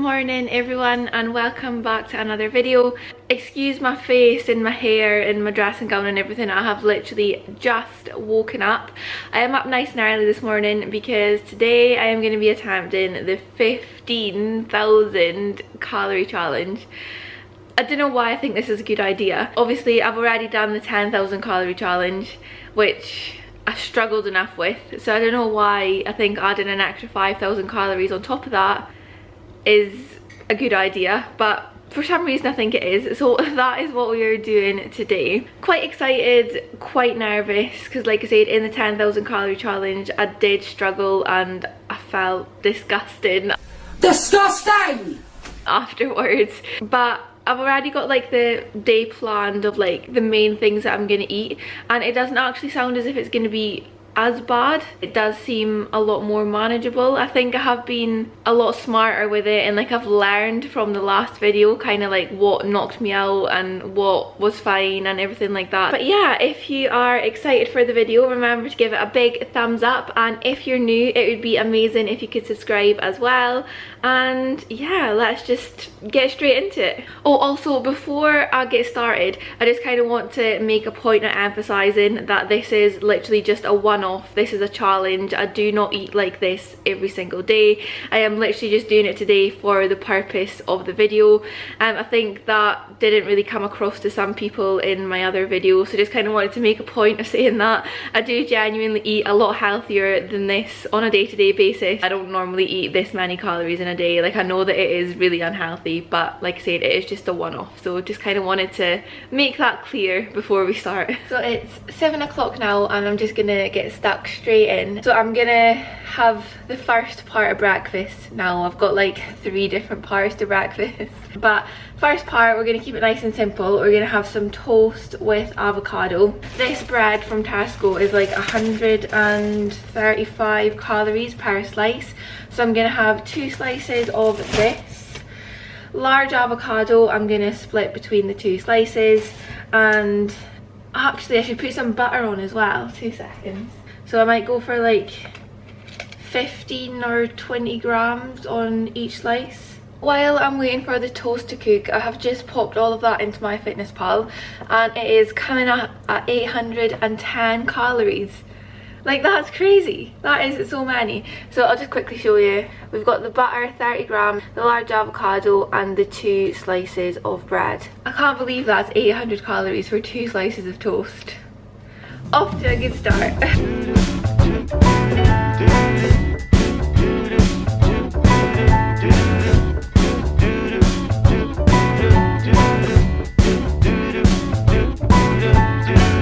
morning everyone, and welcome back to another video. Excuse my face and my hair and my dressing gown and everything. I have literally just woken up. I am up nice and early this morning because today I am going to be attempting the 15,000 calorie challenge. I don't know why I think this is a good idea. Obviously I've already done the 10,000 calorie challenge, which I struggled enough with, so I don't know why I think adding an extra 5,000 calories on top of that is a good idea, but for some reason I think it is. So that is what we are doing today. Quite excited, quite nervous, because like I said, in the 10,000 calorie challenge I did struggle and I felt disgusting afterwards, but I've already got like the day planned of like the main things that I'm gonna eat, and it doesn't actually sound as if it's gonna be as bad. It does seem a lot more manageable. I think I have been a lot smarter with it, and like I've learned from the last video kind of like what knocked me out and what was fine and everything like that. But yeah, if you are excited for the video, remember to give it a big thumbs up, and if you're new it would be amazing if you could subscribe as well. And yeah, let's just get straight into it. Oh, also before I get started, I just kind of want to make a point of emphasizing that this is literally just a one-off. This is a challenge. I do not eat like this every single day. I am literally just doing it today for the purpose of the video. I think that didn't really come across to some people in my other videos, so just kind of wanted to make a point of saying that I do genuinely eat a lot healthier than this on a day-to-day basis. I don't normally eat this many calories in a day. Like, I know that it is really unhealthy, but like I said, it is just a one-off, so just kind of wanted to make that clear before we start. So it's 7 o'clock now and I'm just gonna get stuck straight in. So I'm gonna have the first part of breakfast now. I've got like 3 different parts to breakfast, but first part we're gonna keep it nice and simple. We're gonna have some toast with avocado. This bread from Tesco is like 135 calories per slice, so I'm gonna have 2 slices of this large avocado. I'm gonna split between the 2 slices, and actually I should put some butter on as well. 2 seconds. So I might go for like 15 or 20 grams on each slice. While I'm waiting for the toast to cook, I have just popped all of that into MyFitnessPal, and it is coming up at 810 calories. Like, that's crazy. That is so many. So I'll just quickly show you. We've got the butter, 30 grams, the large avocado, and the 2 slices of bread. I can't believe that's 800 calories for 2 slices of toast. Off to a good start.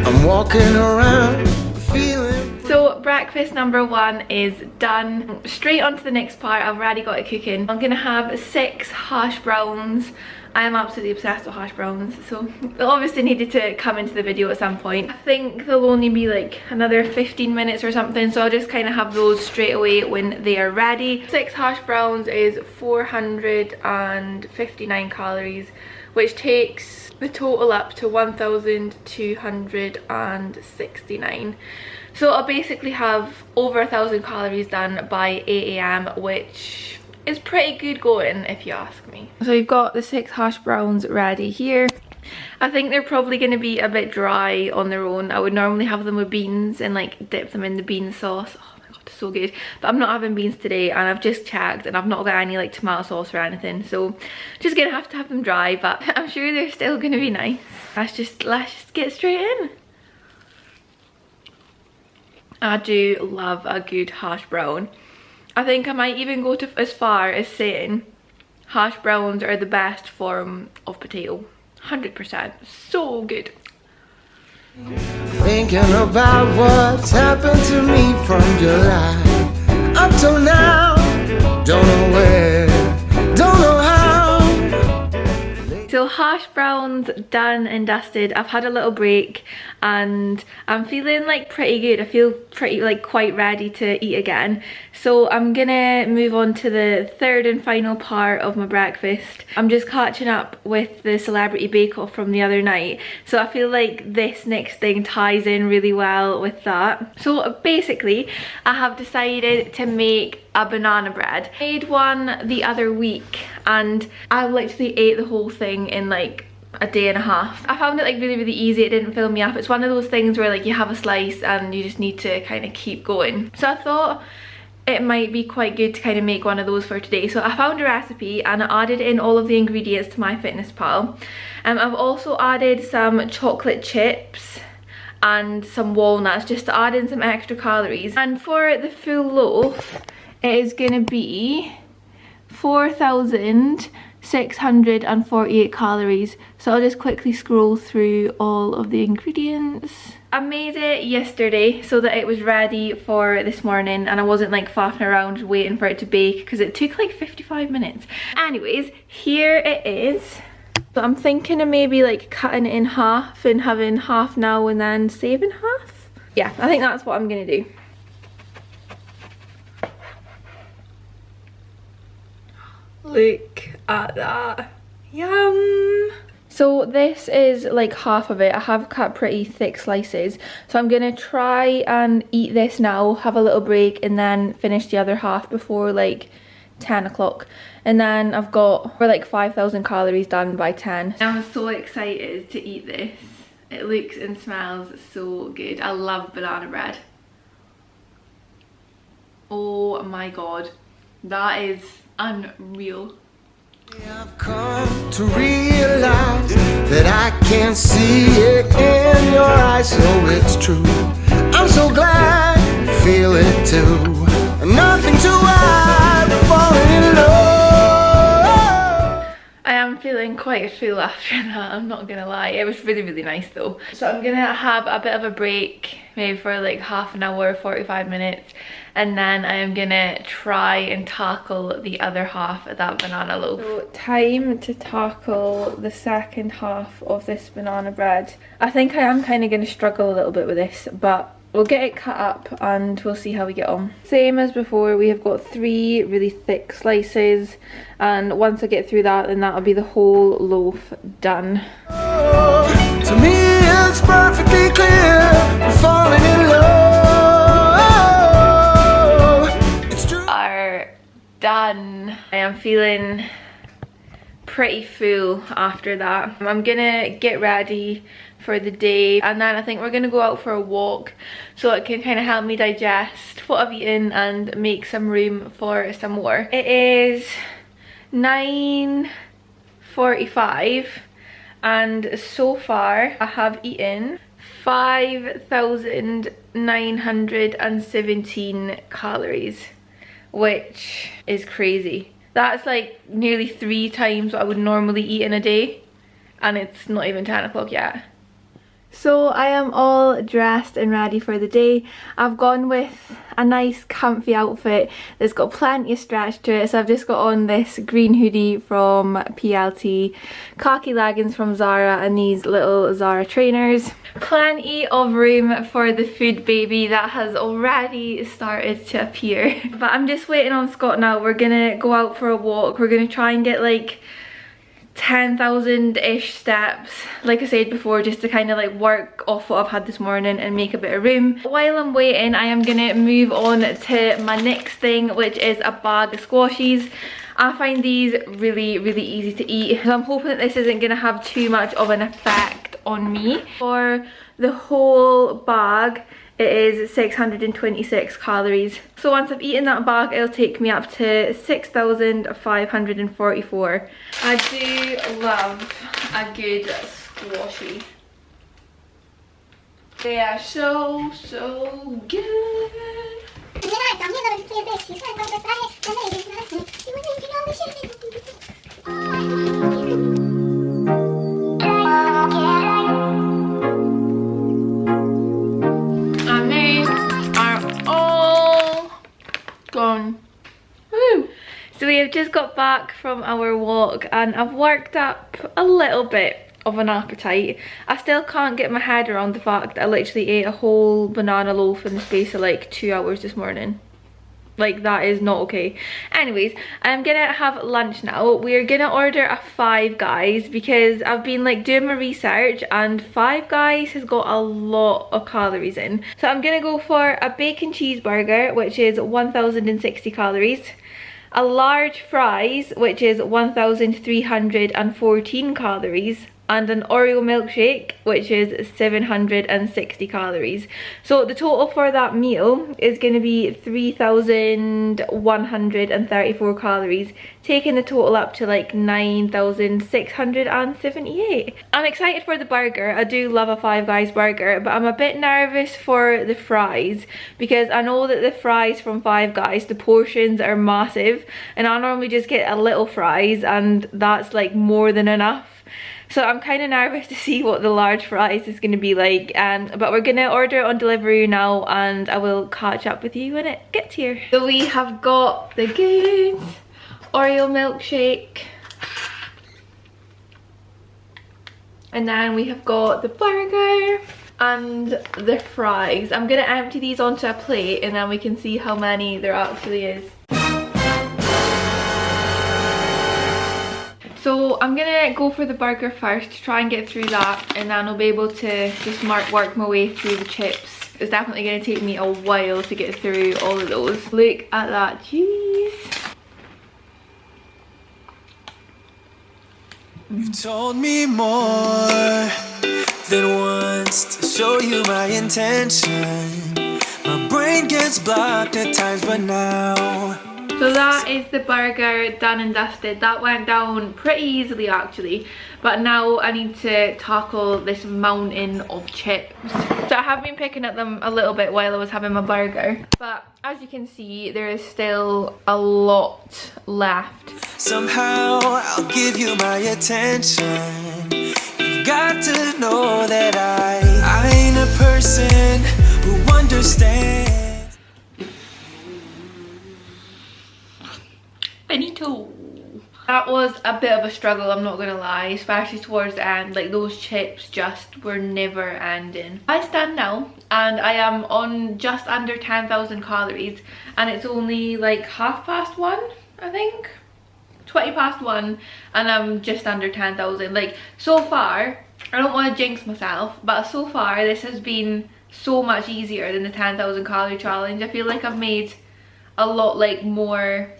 I'm walking around feeling. So breakfast number 1 is done. Straight on to the next part. I've already got it cooking. I'm gonna have 6 hash browns. I am absolutely obsessed with hash browns, so they obviously needed to come into the video at some point. I think they'll only be like another 15 minutes or something, so I'll just kind of have those straight away when they are ready. 6 hash browns is 459 calories, which takes the total up to 1,269. So I'll basically have over 1,000 calories done by 8 AM, which is pretty good going if you ask me. So you've got the 6 hash browns ready here. I think they're probably going to be a bit dry on their own. I would normally have them with beans and like dip them in the bean sauce. Oh my god, so good. But I'm not having beans today, and I've just checked and I've not got any like tomato sauce or anything, so just gonna have to have them dry, but I'm sure they're still gonna be nice. Let's just get straight in. I do love a good hash brown. I think I might even go as far as saying hash browns are the best form of potato. 100%. So good. Thinking about what's happened to me from July up till now. Don't know where, don't know how. So hash browns done and dusted. I've had a little break and I'm feeling like pretty good. I feel pretty like quite ready to eat again. So I'm gonna move on to the 3rd and final part of my breakfast. I'm just catching up with the Celebrity Bake Off from the other night, so I feel like this next thing ties in really well with that. So basically I have decided to make a banana bread. I made one the other week and I literally ate the whole thing in like a day and a half. I found it like really easy. It didn't fill me up. It's one of those things where like you have a slice and you just need to kind of keep going. So I thought it might be quite good to kind of make one of those for today. So I found a recipe and I added in all of the ingredients to MyFitnessPal. I've also added some chocolate chips and some walnuts just to add in some extra calories. And for the full loaf, it is gonna be 4,648 calories. So I'll just quickly scroll through all of the ingredients. I made it yesterday so that it was ready for this morning and I wasn't like faffing around waiting for it to bake because it took like 55 minutes. Anyways, here it is. So I'm thinking of maybe like cutting it in half and having half now and then saving half. Yeah, I think that's what I'm gonna do. Look at that. Yum! So this is like half of it. I have cut pretty thick slices. So I'm gonna try and eat this now, have a little break and then finish the other half before like 10 o'clock. And then I've got, we're like 5,000 calories done by 10. I'm so excited to eat this. It looks and smells so good. I love banana bread. Oh my god. That is unreal. I've come to realize that I can see it in your eyes, so it's true. I'm so glad you feel it too. Nothing to hide, falling in love. I am feeling quite full after that, I'm not gonna lie. It was really nice though. So I'm gonna have a bit of a break, maybe for like half an hour, 45 minutes. And then I am gonna try and tackle the other half of that banana loaf. So time to tackle the second half of this banana bread. I think I am kind of gonna struggle a little bit with this, but we'll get it cut up and we'll see how we get on. Same as before, we have got 3 really thick slices, and once I get through that, then that'll be the whole loaf done. To me it's perfectly clear, I'm falling in love. Done. I am feeling pretty full after that. I'm gonna get ready for the day and then I think we're gonna go out for a walk so it can kind of help me digest what I've eaten and make some room for some more. It is 9:45 and so far I have eaten 5,917 calories, which is crazy. That's like nearly 3 times what I would normally eat in a day, and it's not even 10 o'clock yet. So I am all dressed and ready for the day. I've gone with a nice comfy outfit that's got plenty of stretch to it. So I've just got on this green hoodie from PLT, khaki leggings from Zara, and these little Zara trainers. Plenty of room for the food baby that has already started to appear. But I'm just waiting on Scott now. We're gonna go out for a walk. We're gonna try and get like 10,000-ish steps, like I said before, just to kind of like work off what I've had this morning and make a bit of room. While I'm waiting, I am gonna move on to my next thing, which is a bag of squashies. I find these really easy to eat, so I'm hoping that this isn't gonna have too much of an effect on me. For the whole bag, it is 626 calories. So once I've eaten that bag, it'll take me up to 6,544. I do love a good squashy. They are so good. Gone. Woo! So we have just got back from our walk and I've worked up a little bit of an appetite. I still can't get my head around the fact that I literally ate a whole banana loaf in the space of like 2 hours this morning. Like, that is not okay. Anyways, I'm gonna have lunch now. We're gonna order a Five Guys because I've been like doing my research and Five Guys has got a lot of calories in. So I'm gonna go for a bacon cheeseburger, which is 1060 calories. A large fries, which is 1314 calories. And an Oreo milkshake, which is 760 calories. So the total for that meal is going to be 3134 calories, taking the total up to like 9678. I'm excited for the burger. I do love a Five Guys burger, but I'm a bit nervous for the fries because I know that the fries from Five Guys, the portions are massive, and I normally just get a little fries and that's like more than enough. So I'm kind of nervous to see what the large fries is going to be like, but we're going to order it on delivery now and I will catch up with you when it gets here. So we have got the goods, Oreo milkshake, and then we have got the burger and the fries. I'm going to empty these onto a plate and then we can see how many there actually is. So I'm gonna go for the burger first to try and get through that, and then I'll be able to just work my way through the chips. It's definitely gonna take me a while to get through all of those. Look at that cheese. You've told me more than once to show you my intention. My brain gets blocked at times, but now. So that is the burger done and dusted. That went down pretty easily actually, but now I need to tackle this mountain of chips. So I have been picking at them a little bit while I was having my burger, but as you can see there is still a lot left. Somehow I'll give you my attention. You've got to know that I ain't a person who understands. Benito. That was a bit of a struggle, I'm not gonna lie, especially towards the end. Like, those chips just were never ending. I stand now and I am on just under 10,000 calories and it's only like 1:30, I think. 1:20, and I'm just under 10,000. Like, so far, I don't want to jinx myself, but so far this has been so much easier than the 10,000 calorie challenge. I feel like I've made a lot like more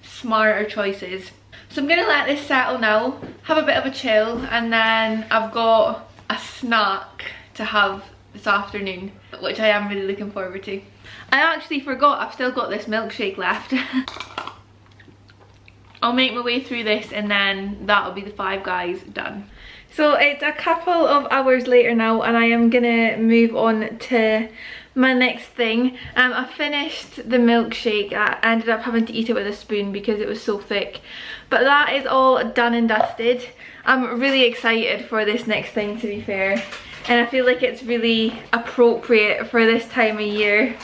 smarter choices. So I'm gonna let this settle now, have a bit of a chill, and then I've got a snack to have this afternoon, which I am really looking forward to. I actually forgot I've still got this milkshake left. I'll make my way through this and then that'll be the Five Guys done. So it's a couple of hours later now and I am gonna move on to my next thing. I finished the milkshake. I ended up having to eat it with a spoon because it was so thick, but that is all done and dusted. I'm really excited for this next thing, to be fair, and I feel like it's really appropriate for this time of year.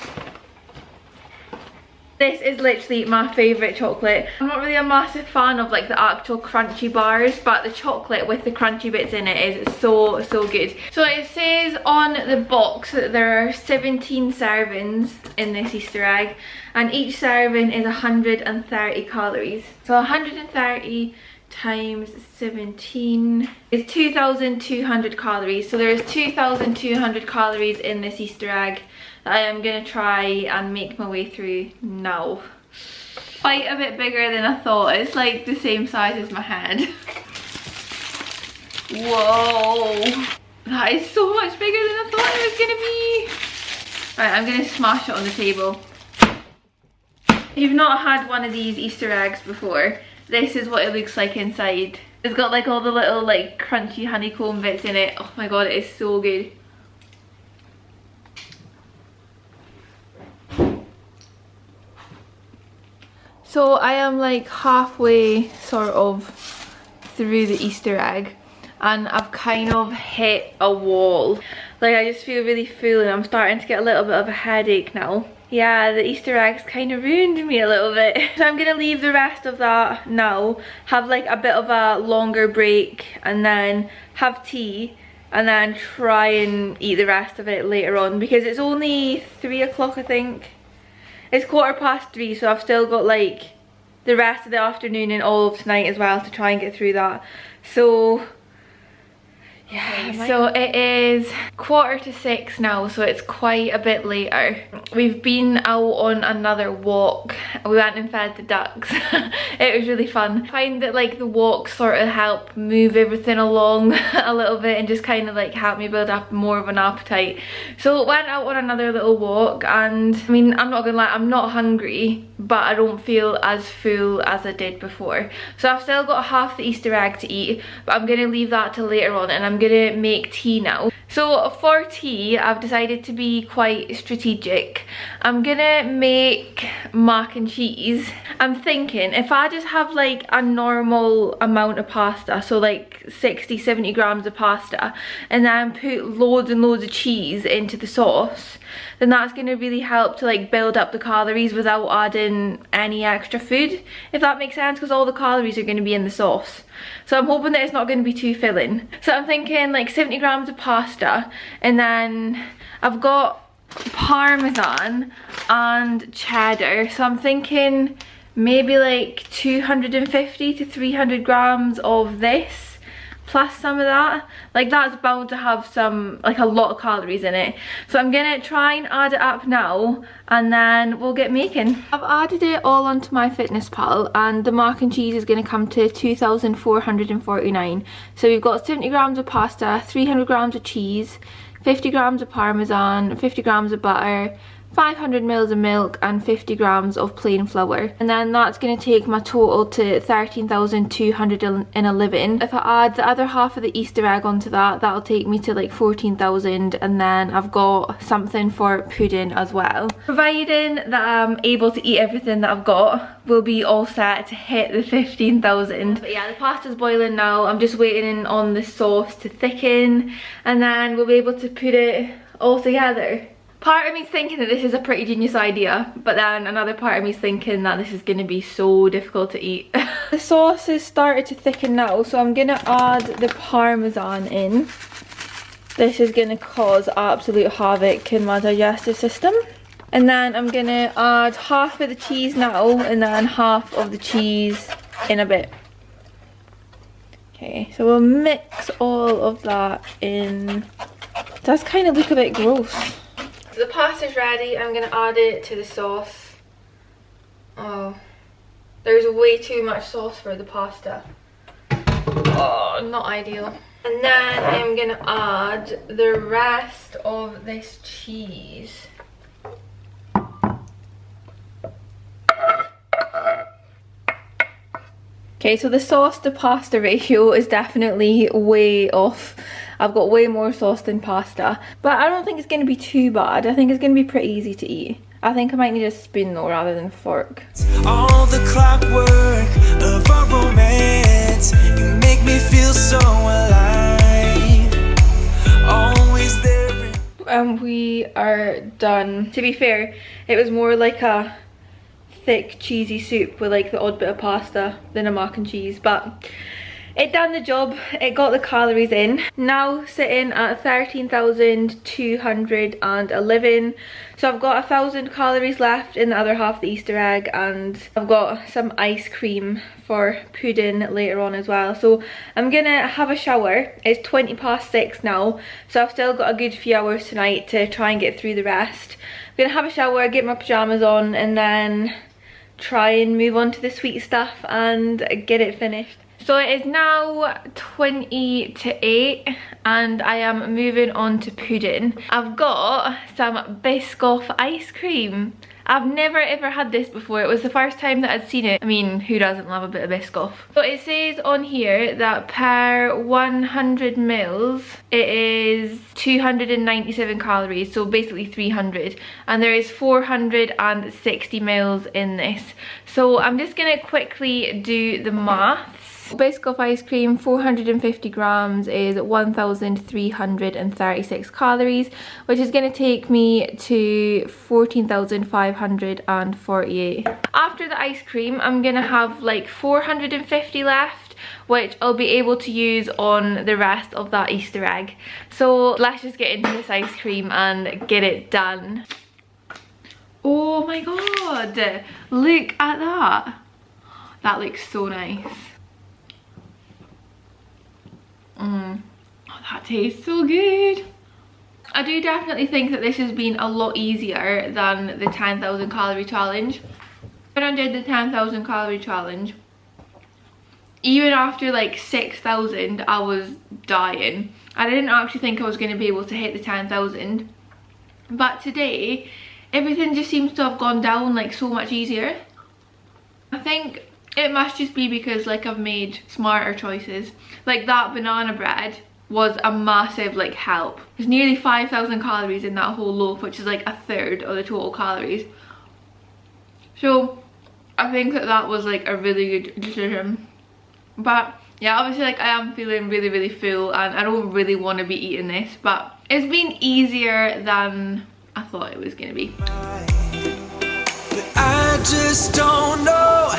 This is literally my favourite chocolate. I'm not really a massive fan of like the actual crunchy bars, but the chocolate with the crunchy bits in it is so good. So it says on the box that there are 17 servings in this Easter egg, and each serving is 130 calories. So 130 times 17 is 2,200 calories. So there is 2,200 calories in this Easter egg that I am going to try and make my way through now. Quite a bit bigger than I thought. It's like the same size as my head. Whoa! That is so much bigger than I thought it was going to be. Right, I'm going to smash it on the table. If you've not had one of these Easter eggs before, this is what it looks like inside. It's got like all the little like crunchy honeycomb bits in it. Oh my god, it is so good. So I am like halfway sort of through the Easter egg and I've kind of hit a wall. Like, I just feel really full and I'm starting to get a little bit of a headache now. Yeah, the Easter eggs kind of ruined me a little bit. So I'm gonna leave the rest of that now, have like a bit of a longer break and then have tea and then try and eat the rest of it later on because it's only 3 o'clock, I think. It's 3:15, so I've still got like the rest of the afternoon and all of tonight as well to try and get through that. So yeah, so it is 5:45 now, so it's quite a bit later. We've been out on another walk. We went and fed the ducks. It was really fun. I find that like the walks sort of help move everything along a little bit and just kind of like help me build up more of an appetite. So went out on another little walk, and I mean, I'm not gonna lie, I'm not hungry, but I don't feel as full as I did before. So I've still got half the Easter egg to eat, but I'm gonna leave that till later on, and I'm gonna make tea now. So for tea, I've decided to be quite strategic. I'm gonna make mac and cheese. I'm thinking if I just have like a normal amount of pasta, so like 60-70 grams of pasta, and then put loads and loads of cheese into the sauce, then that's going to really help to like build up the calories without adding any extra food, if that makes sense, because all the calories are going to be in the sauce. So I'm hoping that it's not going to be too filling. So I'm thinking like 70 grams of pasta, and then I've got parmesan and cheddar, so I'm thinking maybe like 250 to 300 grams of this plus some of that. Like that's bound to have some, like a lot of calories in it. So I'm gonna try and add it up now, and then we'll get making. I've added it all onto my Fitness Pal, and the mac and cheese is gonna come to 2,449. So we've got 70 grams of pasta, 300 grams of cheese, 50 grams of parmesan, 50 grams of butter, 500 mils of milk, and 50 grams of plain flour. And then that's going to take my total to 13,211. If I add the other half of the Easter egg onto that, that'll take me to like 14,000, and then I've got something for pudding as well. Providing that I'm able to eat everything that I've got, we'll be all set to hit the 15,000. But yeah, the pasta's boiling now. I'm just waiting on the sauce to thicken, and then we'll be able to put it all together. Part of me's thinking that this is a pretty genius idea, but then another part of me's thinking that this is going to be so difficult to eat. The sauce has started to thicken now, so I'm going to add the parmesan in. This is going to cause absolute havoc in my digestive system. And then I'm going to add half of the cheese now, and then half of the cheese in a bit. Okay, so we'll mix all of that in. It does kind of look a bit gross. So the pasta's ready. I'm going to add it to the sauce. Oh, there's way too much sauce for the pasta. Oh, not ideal. And then I'm going to add the rest of this cheese. Okay, so the sauce to pasta ratio is definitely way off. I've got way more sauce than pasta, but I don't think it's going to be too bad. I think it's going to be pretty easy to eat. I think I might need a spoon though rather than a fork. All the clockwork of our romance, you make me feel so alive. Always there. And we are done. To be fair, it was more like a thick cheesy soup with like the odd bit of pasta than a mac and cheese, but it done the job. It got the calories in. Now sitting at 13,211. So I've got 1,000 calories left in the other half of the Easter egg, and I've got some ice cream for pudding later on as well. So I'm gonna have a shower. It's 6:20 now, so I've still got a good few hours tonight to try and get through the rest. I'm gonna have a shower, get my pajamas on, and then try and move on to the sweet stuff and get it finished. So it is now 20 to 8 and I am moving on to pudding. I've got some Biscoff ice cream. I've never ever had this before. It was the first time that I'd seen it. I mean, who doesn't love a bit of Biscoff? So it says on here that per 100 mils it is 297 calories, so basically 300, and there is 460 mils in this. So I'm just gonna quickly do the maths. Biscoff ice cream, 450 grams is 1,336 calories, which is going to take me to 14,548. After the ice cream, I'm going to have like 450 left, which I'll be able to use on the rest of that Easter egg. So let's just get into this ice cream and get it done. Oh my god, look at that. That looks so nice. Oh, that tastes so good. I do definitely think that this has been a lot easier than the 10,000 calorie challenge. When I did the 10,000 calorie challenge, even after like 6,000 I was dying. I didn't actually think I was going to be able to hit the 10,000, but today everything just seems to have gone down like so much easier. I think it must just be because like I've made smarter choices. Like that banana bread was a massive like help. There's nearly 5,000 calories in that whole loaf, which is like a third of the total calories. So I think that that was like a really good decision. But yeah, obviously like I am feeling really full and I don't really want to be eating this, but it's been easier than I thought it was gonna be. I just don't know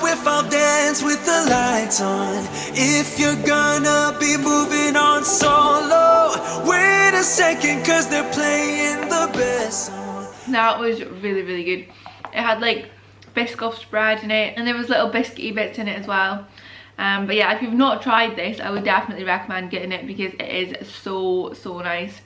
if I'll dance with the lights on. If you're gonna be moving on solo, wait a second, cause they're playing the best song. That was really good. It had like Biscoff spread in it and there was little biscuity bits in it as well. But yeah, if you've not tried this, I would definitely recommend getting it because it is so nice.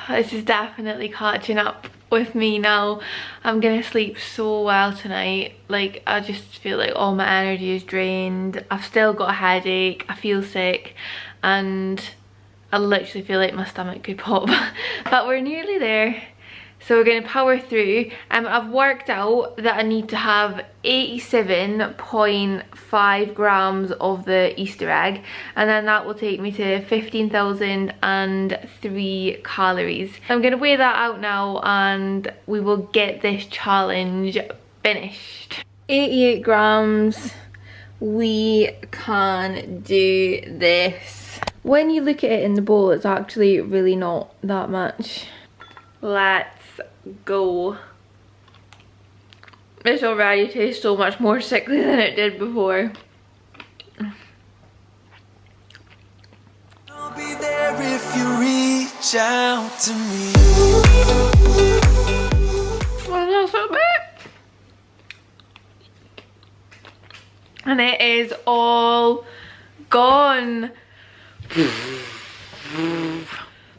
This is definitely catching up with me now. I'm gonna sleep so well tonight. Like I just feel like all my energy is drained. I've still got a headache, I feel sick, and I literally feel like my stomach could pop. But we're nearly there. So we're going to power through. I've worked out that I need to have 87.5 grams of the Easter egg, and then that will take me to 15,003 calories. I'm going to weigh that out now and we will get this challenge finished. 88 grams. We can do this. When you look at it in the bowl, it's actually really not that much. Let's go. This already tastes so much more sickly than it did before. I'll be there if you reach out to me. Oh, that's so bad. And it is all gone.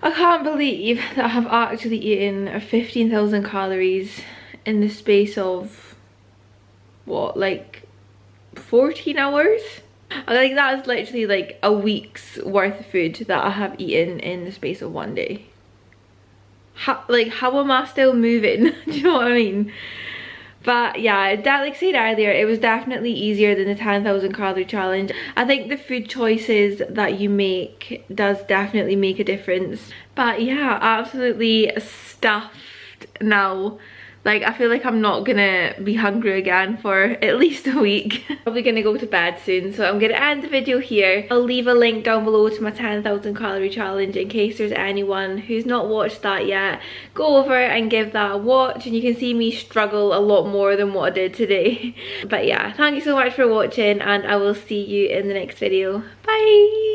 I can't believe that I have actually eaten 15,000 calories in the space of, what, like 14 hours? I think that is literally like a week's worth of food that I have eaten in the space of one day. How am I still moving? Do you know what I mean? But yeah, like I said earlier, it was definitely easier than the 10,000 calorie challenge. I think the food choices that you make does definitely make a difference. But yeah, absolutely stuffed now. Like I feel like I'm not gonna be hungry again for at least a week. Probably gonna go to bed soon, so I'm gonna end the video here. I'll leave a link down below to my 10,000 calorie challenge in case there's anyone who's not watched that yet. Go over and give that a watch and you can see me struggle a lot more than what I did today. But yeah, thank you so much for watching and I will see you in the next video. Bye!